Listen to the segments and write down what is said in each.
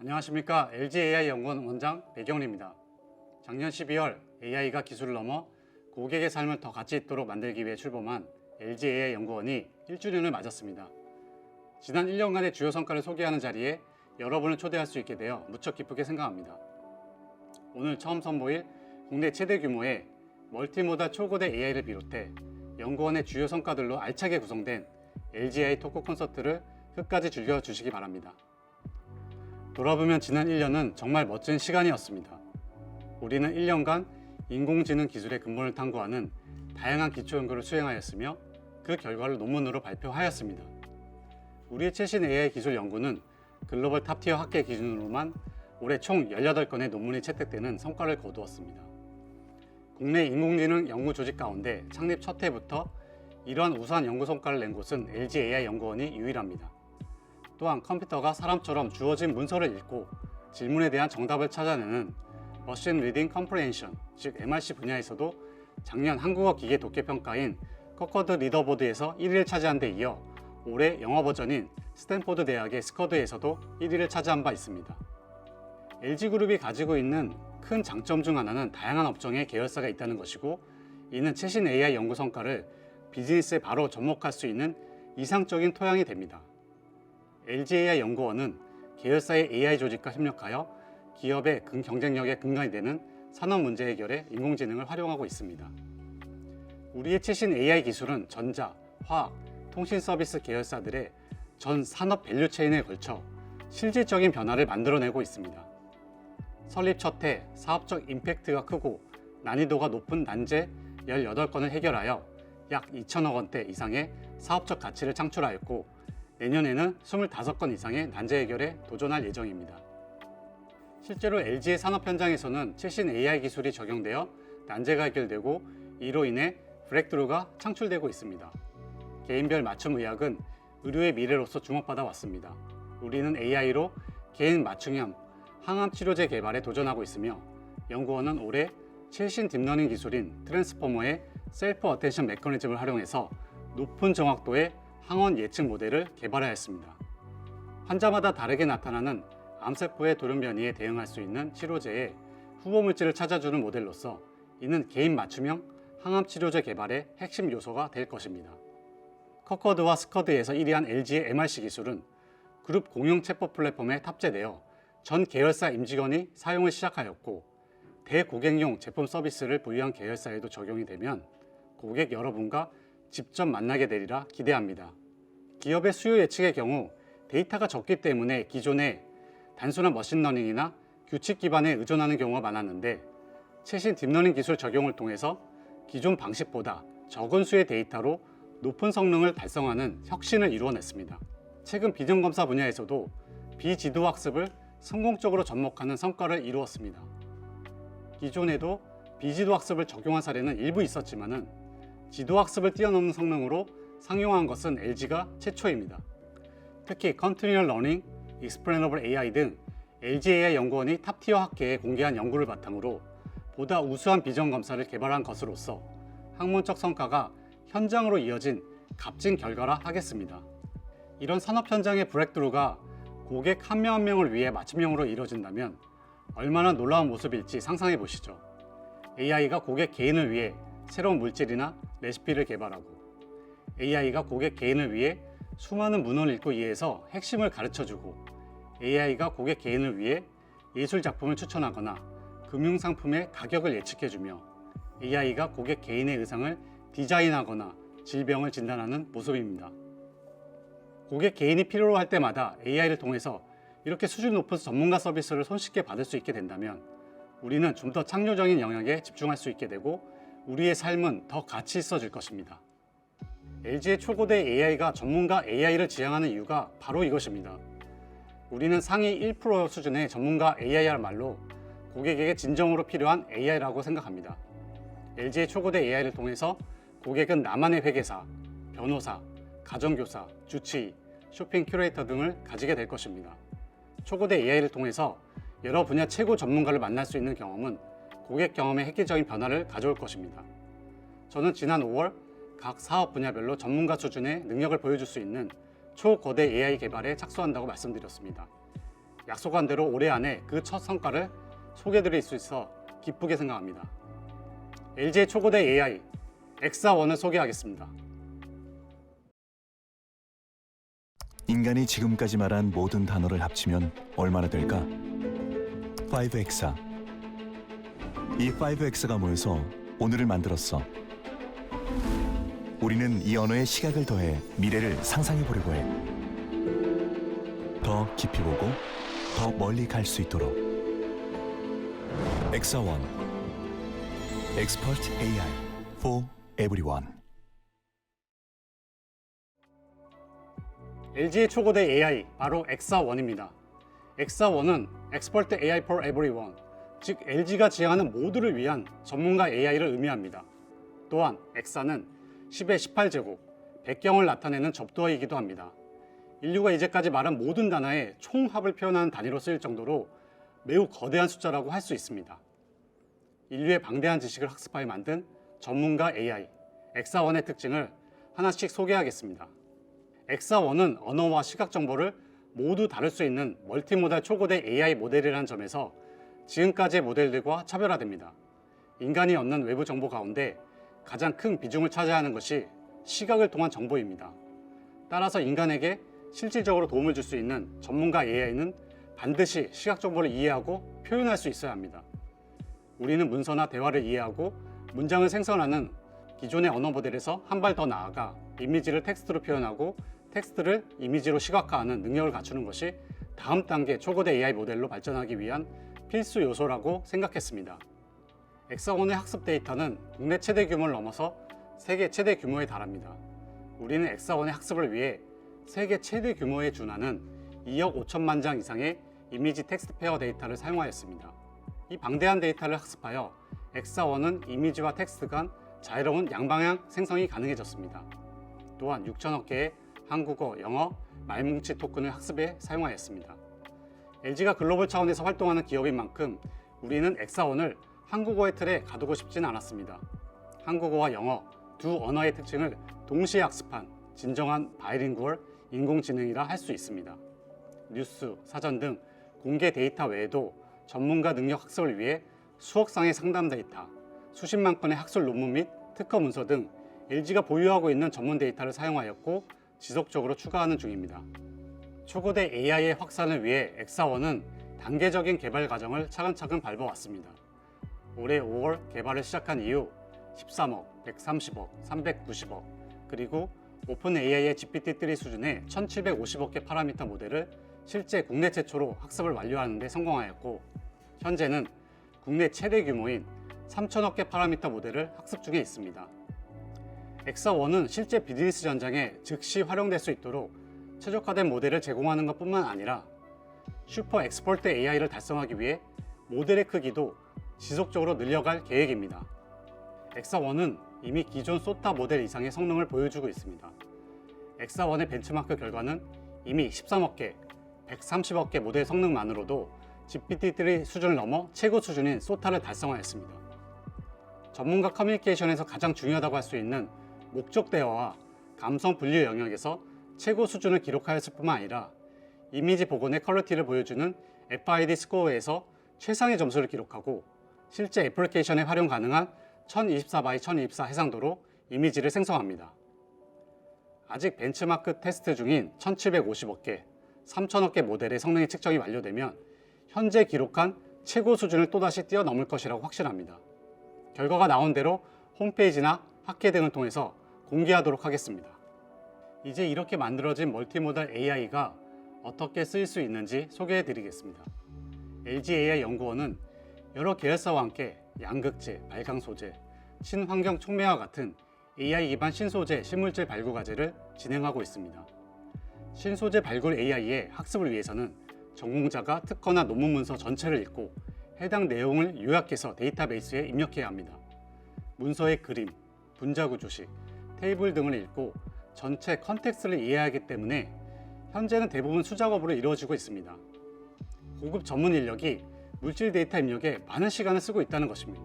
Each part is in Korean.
안녕하십니까. LG AI 연구원 원장 배경훈입니다. 작년 12월 AI가 기술을 넘어 고객의 삶을 더 가치 있도록 만들기 위해 출범한 LG AI 연구원이 1주년을 맞았습니다. 지난 1년간의 주요 성과를 소개하는 자리에 여러분을 초대할 수 있게 되어 무척 기쁘게 생각합니다. 오늘 처음 선보일 국내 최대 규모의 멀티모달 초고대 AI를 비롯해 연구원의 주요 성과들로 알차게 구성된 LG AI 토크 콘서트를 끝까지 즐겨주시기 바랍니다. 돌아보면 지난 1년은 정말 멋진 시간이었습니다. 우리는 1년간 인공지능 기술의 근본을 탐구하는 다양한 기초 연구를 수행하였으며 그 결과를 논문으로 발표하였습니다. 우리의 최신 AI 기술 연구는 글로벌 탑티어 학계 기준으로만 올해 총 18건의 논문이 채택되는 성과를 거두었습니다. 국내 인공지능 연구 조직 가운데 창립 첫 해부터 이러한 우수한 연구 성과를 낸 곳은 LG AI 연구원이 유일합니다. 또한 컴퓨터가 사람처럼 주어진 문서를 읽고 질문에 대한 정답을 찾아내는 머신 리딩 컴프레hen션, 즉 MRC 분야에서도 작년 한국어 기계 독해 평가인 커커드 리더보드에서 1위를 차지한 데 이어 올해 영어 버전인 스탠포드 대학의 스커드에서도 1위를 차지한 바 있습니다. LG그룹이 가지고 있는 큰 장점 중 하나는 다양한 업종의 계열사가 있다는 것이고, 이는 최신 AI 연구 성과를 비즈니스에 바로 접목할 수 있는 이상적인 토양이 됩니다. LG AI 연구원은 계열사의 AI 조직과 협력하여 기업의 경쟁력의 근간이 되는 산업 문제 해결에 인공지능을 활용하고 있습니다. 우리의 최신 AI 기술은 전자, 화학, 통신 서비스 계열사들의 전 산업 밸류 체인에 걸쳐 실질적인 변화를 만들어내고 있습니다. 설립 첫 해 사업적 임팩트가 크고 난이도가 높은 난제 18건을 해결하여 약 2천억 원대 이상의 사업적 가치를 창출하였고, 내년에는 25건 이상의 난제 해결에 도전할 예정입니다. 실제로 LG의 산업 현장에서는 최신 AI 기술이 적용되어 난제가 해결되고 이로 인해 브레이크스루가 창출되고 있습니다. 개인별 맞춤 의학은 의료의 미래로서 주목받아 왔습니다. 우리는 AI로 개인 맞춤형 항암 치료제 개발에 도전하고 있으며, 연구원은 올해 최신 딥러닝 기술인 트랜스포머의 셀프 어텐션 메커니즘을 활용해서 높은 정확도의 항원 예측 모델을 개발하였습니다. 환자마다 다르게 나타나는 암세포의 돌연 변이에 대응할 수 있는 치료제의 후보 물질을 찾아주는 모델로서 이는 개인 맞춤형 항암 치료제 개발의 핵심 요소가 될 것입니다. 커커드와 스커드에서 1위한 LG의 MRC 기술은 그룹 공용 챗봇 플랫폼에 탑재되어 전 계열사 임직원이 사용을 시작하였고, 대고객용 제품 서비스를 부여한 계열사에도 적용이 되면 고객 여러분과 직접 만나게 되리라 기대합니다. 기업의 수요 예측의 경우 데이터가 적기 때문에 기존의 단순한 머신러닝이나 규칙 기반에 의존하는 경우가 많았는데, 최신 딥러닝 기술 적용을 통해서 기존 방식보다 적은 수의 데이터로 높은 성능을 달성하는 혁신을 이루어냈습니다. 최근 비전검사 분야에서도 비지도학습을 성공적으로 접목하는 성과를 이루었습니다. 기존에도 비지도학습을 적용한 사례는 일부 있었지만은 지도학습을 뛰어넘는 성능으로 상용화한 것은 LG가 최초입니다. 특히 Continual Learning, Explainable AI 등 LG AI 연구원이 탑티어 학계에 공개한 연구를 바탕으로 보다 우수한 비전 검사를 개발한 것으로서 학문적 성과가 현장으로 이어진 값진 결과라 하겠습니다. 이런 산업 현장의 브레이크스루가 고객 한 명 한 명을 위해 맞춤형으로 이루어진다면 얼마나 놀라운 모습일지 상상해 보시죠. AI가 고객 개인을 위해 새로운 물질이나 레시피를 개발하고, AI가 고객 개인을 위해 수많은 문헌을 읽고 이해해서 핵심을 가르쳐주고, AI가 고객 개인을 위해 예술 작품을 추천하거나 금융상품의 가격을 예측해주며, AI가 고객 개인의 의상을 디자인하거나 질병을 진단하는 모습입니다. 고객 개인이 필요로 할 때마다 AI를 통해서 이렇게 수준 높은 전문가 서비스를 손쉽게 받을 수 있게 된다면 우리는 좀 더 창조적인 영역에 집중할 수 있게 되고 우리의 삶은 더 가치 있어질 것입니다. LG의 초고대 AI가 전문가 AI를 지향하는 이유가 바로 이것입니다. 우리는 상위 1% 수준의 전문가 AIR 말로 고객에게 진정으로 필요한 AI라고 생각합니다. LG의 초고대 AI를 통해서 고객은 나만의 회계사, 변호사, 가정교사, 주치의, 쇼핑 큐레이터 등을 가지게 될 것입니다. 초고대 AI를 통해서 여러 분야 최고 전문가를 만날 수 있는 경험은 고객 경험에 획기적인 변화를 가져올 것입니다. 저는 지난 5월 각 사업 분야별로 전문가 수준의 능력을 보여줄 수 있는 초거대 AI 개발에 착수한다고 말씀드렸습니다. 약속한 대로 올해 안에 그 첫 성과를 소개해드릴 수 있어 기쁘게 생각합니다. LG의 초고대 AI 엑사1을 소개하겠습니다. 인간이 지금까지 말한 모든 단어를 합치면 얼마나 될까? 5엑사. 이 5엑사가 모여서 오늘을 만들었어. 우리는 이 언어에 시각을 더해 미래를 상상해 보려고 해. 더 깊이 보고 더 멀리 갈 수 있도록. 엑사1. Expert AI for everyone. LG의 초고대 AI 바로 엑사1입니다. 엑사1은 Expert AI for everyone, 즉 LG가 지향하는 모두를 위한 전문가 AI를 의미합니다. 또한 엑사는 10의 18제곱, 백경을 나타내는 접두어이기도 합니다. 인류가 이제까지 말한 모든 단어의 총합을 표현하는 단위로 쓰일 정도로 매우 거대한 숫자라고 할 수 있습니다. 인류의 방대한 지식을 학습하여 만든 전문가 AI, 엑사1의 특징을 하나씩 소개하겠습니다. 엑사1은 언어와 시각 정보를 모두 다룰 수 있는 멀티모달 초고대 AI 모델이라는 점에서 지금까지의 모델들과 차별화됩니다. 인간이 얻는 외부 정보 가운데 가장 큰 비중을 차지하는 것이 시각을 통한 정보입니다. 따라서 인간에게 실질적으로 도움을 줄 수 있는 전문가 AI는 반드시 시각 정보를 이해하고 표현할 수 있어야 합니다. 우리는 문서나 대화를 이해하고 문장을 생성하는 기존의 언어 모델에서 한 발 더 나아가 이미지를 텍스트로 표현하고 텍스트를 이미지로 시각화하는 능력을 갖추는 것이 다음 단계 초고대 AI 모델로 발전하기 위한 필수 요소라고 생각했습니다. 엑사1의 학습 데이터는 국내 최대 규모를 넘어서 세계 최대 규모에 달합니다. 우리는 엑사1의 학습을 위해 세계 최대 규모에 준하는 2억 5천만 장 이상의 이미지 텍스트 페어 데이터를 사용하였습니다. 이 방대한 데이터를 학습하여 엑사1은 이미지와 텍스트 간 자유로운 양방향 생성이 가능해졌습니다. 또한 6천억 개의 한국어, 영어, 말뭉치 토큰을 학습에 사용하였습니다. LG가 글로벌 차원에서 활동하는 기업인 만큼 우리는 엑사1을 한국어의 틀에 가두고 싶진 않았습니다. 한국어와 영어 두 언어의 특징을 동시에 학습한 진정한 바이링구얼 인공지능이라 할 수 있습니다. 뉴스, 사전 등 공개 데이터 외에도 전문가 능력 학습을 위해 수억 쌍의 상담 데이터, 수십만 건의 학술 논문 및 특허 문서 등 LG가 보유하고 있는 전문 데이터를 사용하였고 지속적으로 추가하는 중입니다. 초고대 AI의 확산을 위해 엑사1은 단계적인 개발 과정을 차근차근 밟아왔습니다. 올해 5월 개발을 시작한 이후 13억, 130억, 390억, 그리고 오픈 AI의 GPT-3 수준의 1750억 개 파라미터 모델을 실제 국내 최초로 학습을 완료하는 데 성공하였고, 현재는 국내 최대 규모인 3천억 개 파라미터 모델을 학습 중에 있습니다. 엑사1은 실제 비즈니스 전장에 즉시 활용될 수 있도록 최적화된 모델을 제공하는 것뿐만 아니라 슈퍼 엑스퍼트 AI를 달성하기 위해 모델의 크기도 지속적으로 늘려갈 계획입니다. 엑사1은 이미 기존 소타 모델 이상의 성능을 보여주고 있습니다. 엑사1의 벤치마크 결과는 이미 13억 개, 130억 개 모델 성능만으로도 GPT-3 수준을 넘어 최고 수준인 소타를 달성하였습니다. 전문가 커뮤니케이션에서 가장 중요하다고 할 수 있는 목적 대화와 감성 분류 영역에서 최고 수준을 기록하였을 뿐만 아니라 이미지 복원의 퀄리티를 보여주는 FID 스코어에서 최상의 점수를 기록하고 실제 애플리케이션에 활용 가능한 1024x1024 해상도로 이미지를 생성합니다. 아직 벤치마크 테스트 중인 1750억 개, 3000억 개 모델의 성능의 측정이 완료되면 현재 기록한 최고 수준을 또다시 뛰어넘을 것이라고 확신합니다. 결과가 나온 대로 홈페이지나 학회 등을 통해서 공개하도록 하겠습니다. 이제 이렇게 만들어진 멀티모달 AI가 어떻게 쓰일 수 있는지 소개해 드리겠습니다. LG AI 연구원은 여러 계열사와 함께 양극재, 발광 소재, 친환경 촉매와 같은 AI 기반 신소재 실물질 발굴 과제를 진행하고 있습니다. 신소재 발굴 AI의 학습을 위해서는 전공자가 특허나 논문 문서 전체를 읽고 해당 내용을 요약해서 데이터베이스에 입력해야 합니다. 문서의 그림, 분자 구조식, 테이블 등을 읽고 전체 컨텍스트를 이해하기 때문에 현재는 대부분 수작업으로 이루어지고 있습니다. 고급 전문 인력이 물질 데이터 입력에 많은 시간을 쓰고 있다는 것입니다.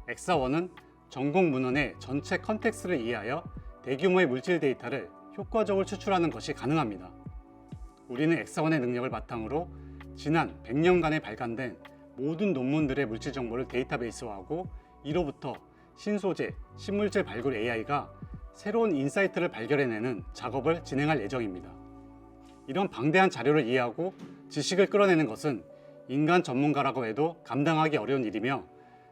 엑사1은 전공 문헌의 전체 컨텍스트를 이해하여 대규모의 물질 데이터를 효과적으로 추출하는 것이 가능합니다. 우리는 엑사원의 능력을 바탕으로 지난 100년간에 발간된 모든 논문들의 물질 정보를 데이터베이스화하고 이로부터 신소재, 신물질 발굴 AI가 새로운 인사이트를 발견해내는 작업을 진행할 예정입니다. 이런 방대한 자료를 이해하고 지식을 끌어내는 것은 인간 전문가라고 해도 감당하기 어려운 일이며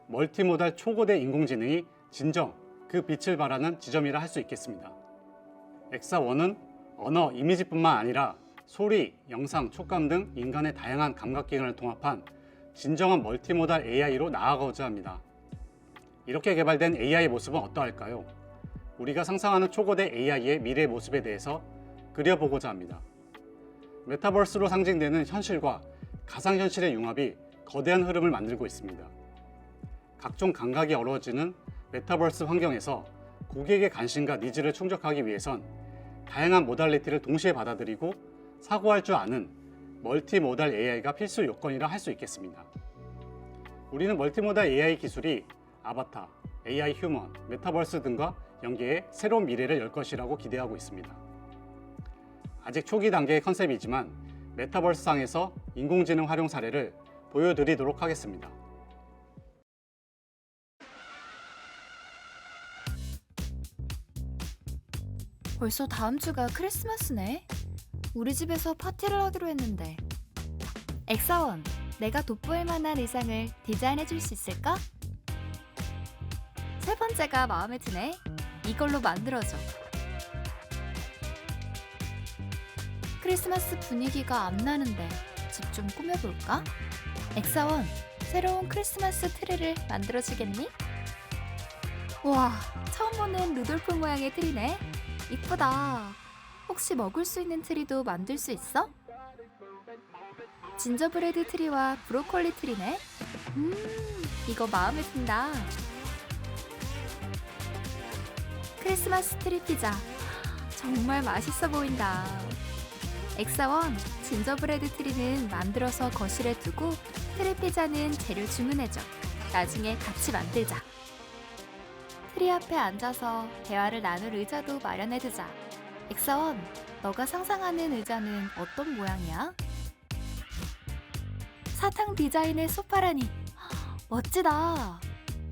멀티모달 초고대 인공지능이 진정 그 빛을 발하는 지점이라 할 수 있겠습니다. 엑사1은 언어, 이미지뿐만 아니라 소리, 영상, 촉감 등 인간의 다양한 감각 기능을 통합한 진정한 멀티모달 AI로 나아가고자 합니다. 이렇게 개발된 AI 모습은 어떠할까요? 우리가 상상하는 초고대 AI의 미래 모습에 대해서 그려보고자 합니다. 메타버스로 상징되는 현실과 가상현실의 융합이 거대한 흐름을 만들고 있습니다. 각종 감각이 어우러지는 메타버스 환경에서 고객의 관심과 니즈를 충족하기 위해선 다양한 모달리티를 동시에 받아들이고 사고할 줄 아는 멀티모달 AI가 필수 요건이라 할 수 있겠습니다. 우리는 멀티모달 AI 기술이 아바타, AI 휴먼, 메타버스 등과 연계해 새로운 미래를 열 것이라고 기대하고 있습니다. 아직 초기 단계의 컨셉이지만 메타버스상에서 인공지능 활용 사례를 보여드리도록 하겠습니다. 벌써 다음 주가 크리스마스네. 우리 집에서 파티를 하기로 했는데. 엑사원, 내가 돋보일 만한 의상을 디자인해 줄 수 있을까? 세 번째가 마음에 드네. 이걸로 만들어줘. 크리스마스 분위기가 안 나는데 집 좀 꾸며볼까? 엑사원, 새로운 크리스마스 트리를 만들어주겠니? 우와, 처음 보는 루돌프 모양의 트리네. 이쁘다. 혹시 먹을 수 있는 트리도 만들 수 있어? 진저브레드 트리와 브로콜리 트리네. 이거 마음에 든다. 크리스마스 트리 피자. 정말 맛있어 보인다. 엑사원, 진저브레드 트리는 만들어서 거실에 두고 트리 피자는 재료 주문해줘. 나중에 같이 만들자. 트리 앞에 앉아서 대화를 나눌 의자도 마련해두자. 엑사원, 너가 상상하는 의자는 어떤 모양이야? 사탕 디자인의 소파라니. 멋지다.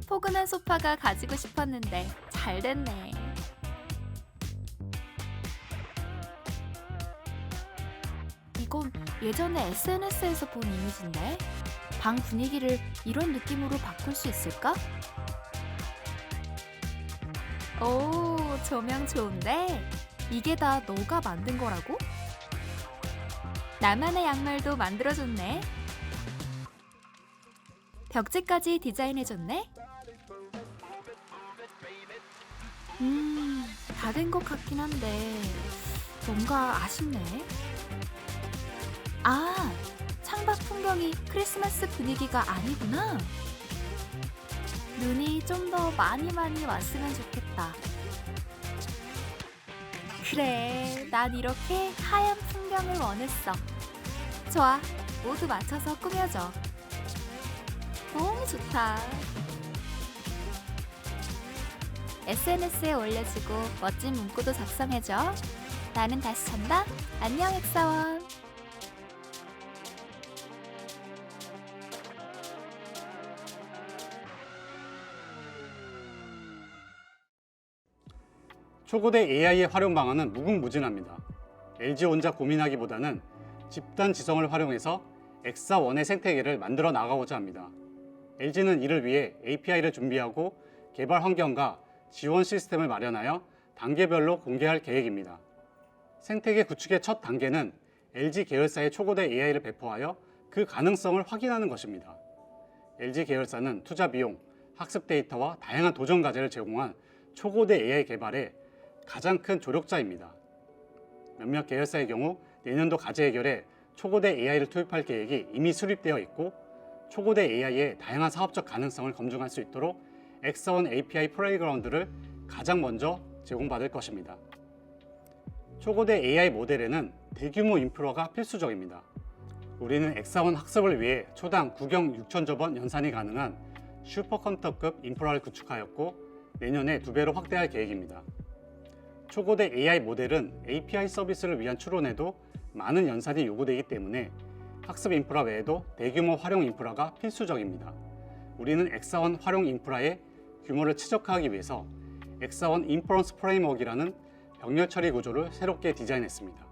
포근한 소파가 가지고 싶었는데 잘 됐네. 이건 예전에 SNS에서 본 이미지인데 방 분위기를 이런 느낌으로 바꿀 수 있을까? 오, 조명 좋은데? 이게 다 너가 만든 거라고? 나만의 양말도 만들어줬네. 벽지까지 디자인해줬네. 다 된 것 같긴 한데 뭔가 아쉽네. 아, 창밖 풍경이 크리스마스 분위기가 아니구나. 눈이 좀 더 많이 왔으면 좋겠다. 그래, 난 이렇게 하얀 풍경을 원했어. 좋아, 모두 맞춰서 꾸며줘. 너무 좋다. SNS에 올려주고 멋진 문구도 작성해줘. 나는 다시 잔다. 안녕, 엑사원. 초고대 AI의 활용 방안은 무궁무진합니다. LG 혼자 고민하기보다는 집단 지성을 활용해서 엑사1의 생태계를 만들어 나가고자 합니다. LG는 이를 위해 API를 준비하고 개발 환경과 지원 시스템을 마련하여 단계별로 공개할 계획입니다. 생태계 구축의 첫 단계는 LG 계열사의 초고대 AI를 배포하여 그 가능성을 확인하는 것입니다. LG 계열사는 투자 비용, 학습 데이터와 다양한 도전 과제를 제공한 초고대 AI 개발에 가장 큰 조력자입니다. 몇몇 계열사의 경우 내년도 과제 해결에 초고대 AI를 투입할 계획이 이미 수립되어 있고 초고대 AI의 다양한 사업적 가능성을 검증할 수 있도록 엑사1 API 플레이그라운드를 가장 먼저 제공받을 것입니다. 초고대 AI 모델에는 대규모 인프라가 필수적입니다. 우리는 엑사1 학습을 위해 초당 9경 6천조 번 연산이 가능한 슈퍼컴퓨터급 인프라를 구축하였고 내년에 2배로 확대할 계획입니다. 초고대 AI 모델은 API 서비스를 위한 추론에도 많은 연산이 요구되기 때문에 학습 인프라 외에도 대규모 활용 인프라가 필수적입니다. 우리는 엑사원 활용 인프라의 규모를 최적화하기 위해서 엑사원 인퍼런스 프레임워크이라는 병렬 처리 구조를 새롭게 디자인했습니다.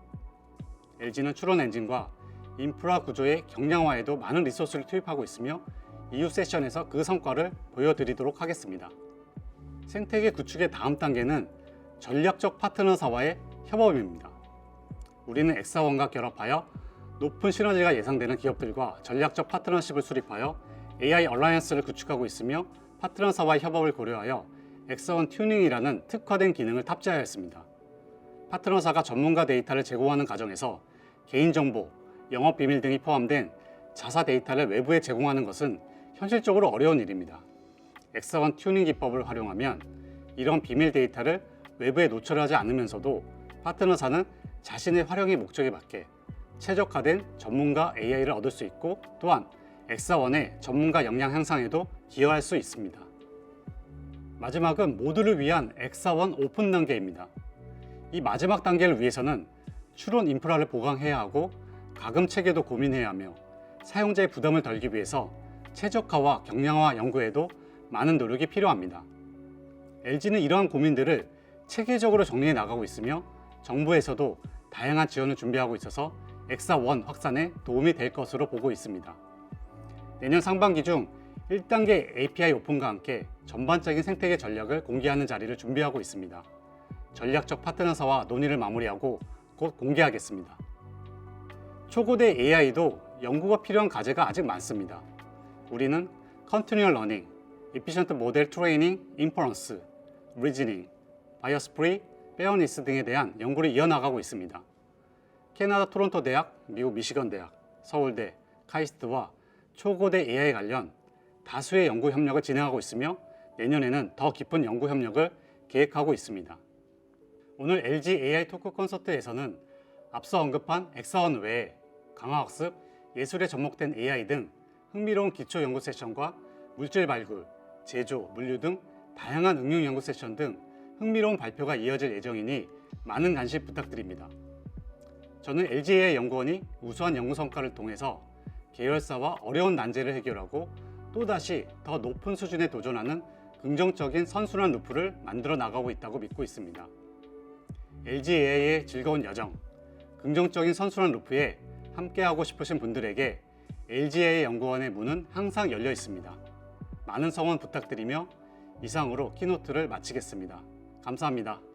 LG는 추론 엔진과 인프라 구조의 경량화에도 많은 리소스를 투입하고 있으며 이후 세션에서 그 성과를 보여드리도록 하겠습니다. 생태계 구축의 다음 단계는 전략적 파트너사와의 협업입니다. 우리는 엑사원과 결합하여 높은 시너지가 예상되는 기업들과 전략적 파트너십을 수립하여 AI 얼라이언스를 구축하고 있으며 파트너사와의 협업을 고려하여 엑사원 튜닝이라는 특화된 기능을 탑재하였습니다. 파트너사가 전문가 데이터를 제공하는 과정에서 개인정보, 영업비밀 등이 포함된 자사 데이터를 외부에 제공하는 것은 현실적으로 어려운 일입니다. 엑사원 튜닝 기법을 활용하면 이런 비밀 데이터를 외부에 노출하지 않으면서도 파트너사는 자신의 활용의 목적에 맞게 최적화된 전문가 AI를 얻을 수 있고 또한 엑사원의 전문가 역량 향상에도 기여할 수 있습니다. 마지막은 모두를 위한 엑사원 오픈 단계입니다. 이 마지막 단계를 위해서는 추론 인프라를 보강해야 하고 가금 체계도 고민해야 하며 사용자의 부담을 덜기 위해서 최적화와 경량화 연구에도 많은 노력이 필요합니다. LG는 이러한 고민들을 체계적으로 정리해 나가고 있으며 정부에서도 다양한 지원을 준비하고 있어서 엑사원 확산에 도움이 될 것으로 보고 있습니다. 내년 상반기 중 1단계 API 오픈과 함께 전반적인 생태계 전략을 공개하는 자리를 준비하고 있습니다. 전략적 파트너사와 논의를 마무리하고 곧 공개하겠습니다. 초고대 AI도 연구가 필요한 과제가 아직 많습니다. 우리는 Continual Learning, Efficient Model Training, Inference, Reasoning, Bias Free, Fairness 등에 대한 연구를 이어나가고 있습니다. 캐나다 토론토 대학, 미국 미시건 대학, 서울대, 카이스트와 초고대 AI 관련 다수의 연구 협력을 진행하고 있으며 내년에는 더 깊은 연구 협력을 계획하고 있습니다. 오늘 LG AI 토크 콘서트에서는 앞서 언급한 엑사원 외에 강화학습, 예술에 접목된 AI 등 흥미로운 기초 연구 세션과 물질 발굴, 제조, 물류 등 다양한 응용 연구 세션 등 흥미로운 발표가 이어질 예정이니 많은 관심 부탁드립니다. 저는 LG AI 연구원이 우수한 연구 성과를 통해서 계열사와 어려운 난제를 해결하고 또다시 더 높은 수준에 도전하는 긍정적인 선순환 루프를 만들어 나가고 있다고 믿고 있습니다. LG AI의 즐거운 여정, 긍정적인 선순환 루프에 함께하고 싶으신 분들에게 LG AI 연구원의 문은 항상 열려 있습니다. 많은 성원 부탁드리며 이상으로 키노트를 마치겠습니다. 감사합니다.